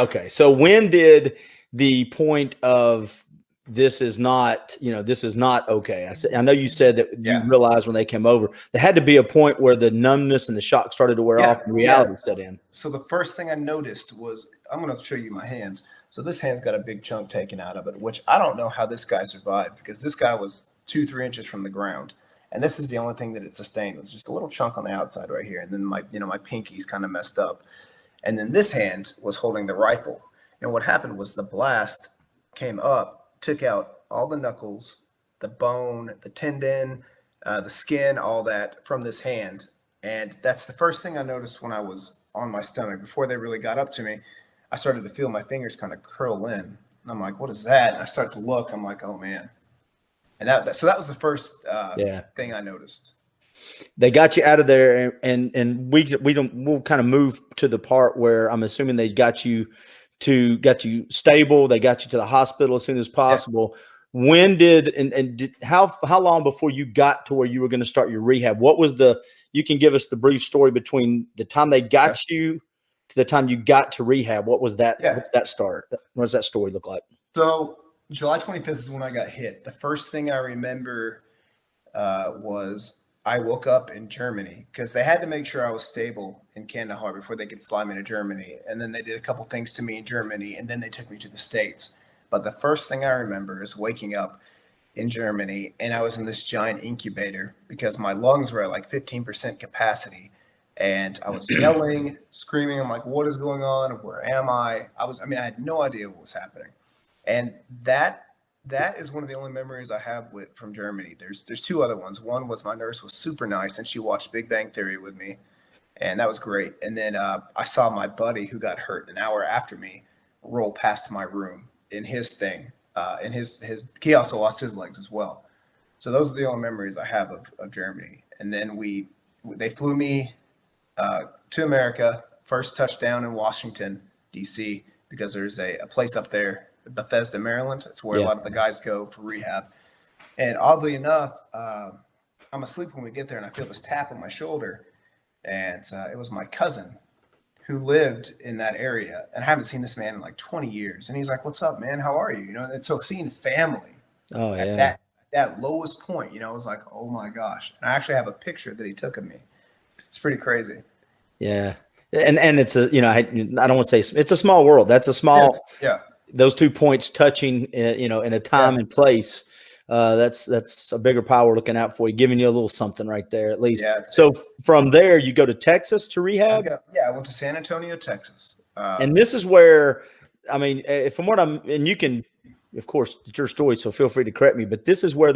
Okay. So when did the point of this is not, this is not okay? I know you said that you Yeah. realized when they came over, there had to be a point where the numbness and the shock started to wear off and reality set in. So the first thing I noticed was, I'm going to show you my hands. So this hand's got a big chunk taken out of it, which I don't know how this guy survived, because this guy was 2-3 inches from the ground. And this is the only thing that it sustained, was just a little chunk on the outside right here. And then my pinky's kind of messed up. And then this hand was holding the rifle. And what happened was the blast came up, took out all the knuckles, the bone, the tendon, the skin, all that from this hand. And that's the first thing I noticed when I was on my stomach. Before they really got up to me, I started to feel my fingers kind of curl in. And I'm like, what is that? And I start to look. I'm like, oh, man. And so that was the first thing I noticed. They got you out of there, and we'll kind of move to the part where I'm assuming they got you stable. They got you to the hospital as soon as possible. Yeah. When did how long before you got to where you were going to start your rehab? What was you can give us the brief story between the time they got you to the time you got to rehab. What was that? Yeah. What did that start? What does that story look like? So July 25th is when I got hit. The first thing I remember was I woke up in Germany, because they had to make sure I was stable in Kandahar before they could fly me to Germany. And then they did a couple things to me in Germany, and then they took me to the States. But the first thing I remember is waking up in Germany, and I was in this giant incubator because my lungs were at like 15% capacity. And I was yelling, screaming. I'm like, what is going on? Where am I? I had no idea what was happening. And that is one of the only memories I have from Germany. There's two other ones. One was my nurse was super nice, and she watched Big Bang Theory with me, and that was great. And then I saw my buddy who got hurt an hour after me roll past my room in his thing. And he also lost his legs as well. So those are the only memories I have of Germany. And then they flew me to America. First touchdown in Washington, D.C., because there's a place up there, Bethesda, Maryland. It's where a lot of the guys go for rehab. And oddly enough, I'm asleep when we get there, and I feel this tap on my shoulder. And it was my cousin who lived in that area. And I haven't seen this man in like 20 years. And he's like, what's up, man? How are you? And so seeing family at that lowest point, it was like, oh my gosh. And I actually have a picture that he took of me. It's pretty crazy. Yeah. And it's I don't want to say it's a small world. That's a small, those 2 points touching, in a time and place. That's a bigger power looking out for you, giving you a little something right there, at least. Yeah, so from there, you go to Texas to rehab? I went to San Antonio, Texas. And this is where, from what and you can, of course, it's your story, so feel free to correct me, but this is where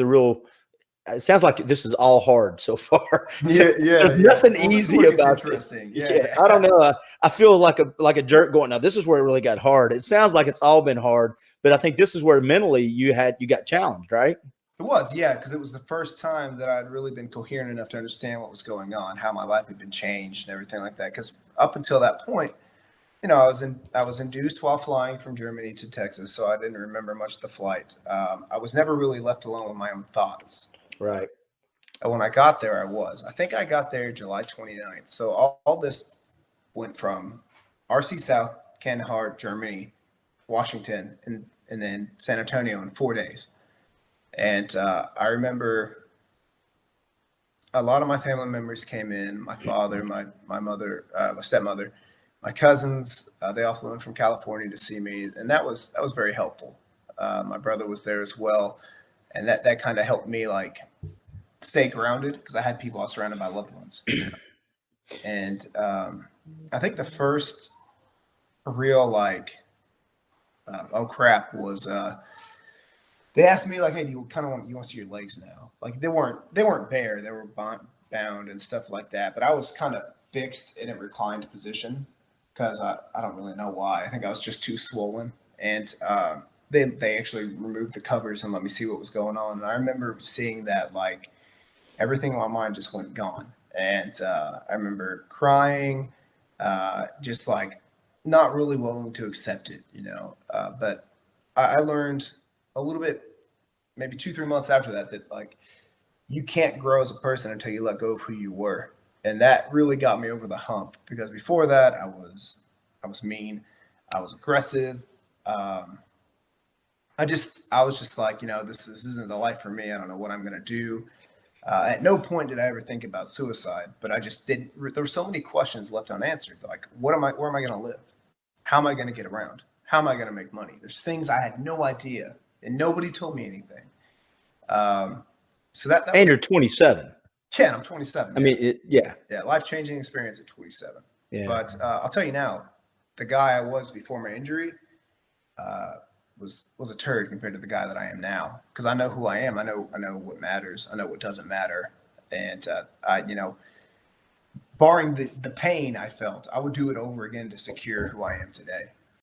it sounds like this is all hard so far. There's nothing easy about it. Yeah, I don't know. I feel like a jerk going, now this is where it really got hard. It sounds like it's all been hard, but I think this is where mentally you got challenged, right? It was, because it was the first time that I'd really been coherent enough to understand what was going on, how my life had been changed and everything like that. Because up until that point, I was induced while flying from Germany to Texas, so I didn't remember much of the flight. I was never really left alone with my own thoughts. Right. And when I got there, I think I got there July 29th. So all this went from RC South, Kandahar, Germany, Washington, and then San Antonio in 4 days. And I remember a lot of my family members came in, my father, my mother, my stepmother, my cousins, they all flew in from California to see me. And that was very helpful. My brother was there as well. And that kind of helped me like stay grounded, because I had people all surrounded by loved ones. And I think the first real oh crap was they asked me like, hey, do you want to see your legs now? Like they weren't bare, they were bound and stuff like that. But I was kind of fixed in a reclined position because I don't really know why. I think I was just too swollen. And they actually removed the covers and let me see what was going on. And I remember seeing that, like, everything in my mind just went gone. And I remember crying, just like not really willing to accept it, but I learned a little bit, maybe 2-3 months after that like you can't grow as a person until you let go of who you were. And that really got me over the hump, because before that I was mean. I was aggressive. I was just like, this isn't the life for me. I don't know what I'm going to do. At no point did I ever think about suicide, but I just didn't. There were so many questions left unanswered. Like, where am I going to live? How am I going to get around? How am I going to make money? There's things I had no idea, and nobody told me anything. So that and you're 27. Yeah, and I'm 27. I mean, yeah, life-changing experience at 27. yeah. But I'll tell you now, the guy I was before my injury was a turd compared to the guy that I am now. Because I know who I am. I know what matters. I know what doesn't matter. And barring the pain I felt, I would do it over again to secure who I am today.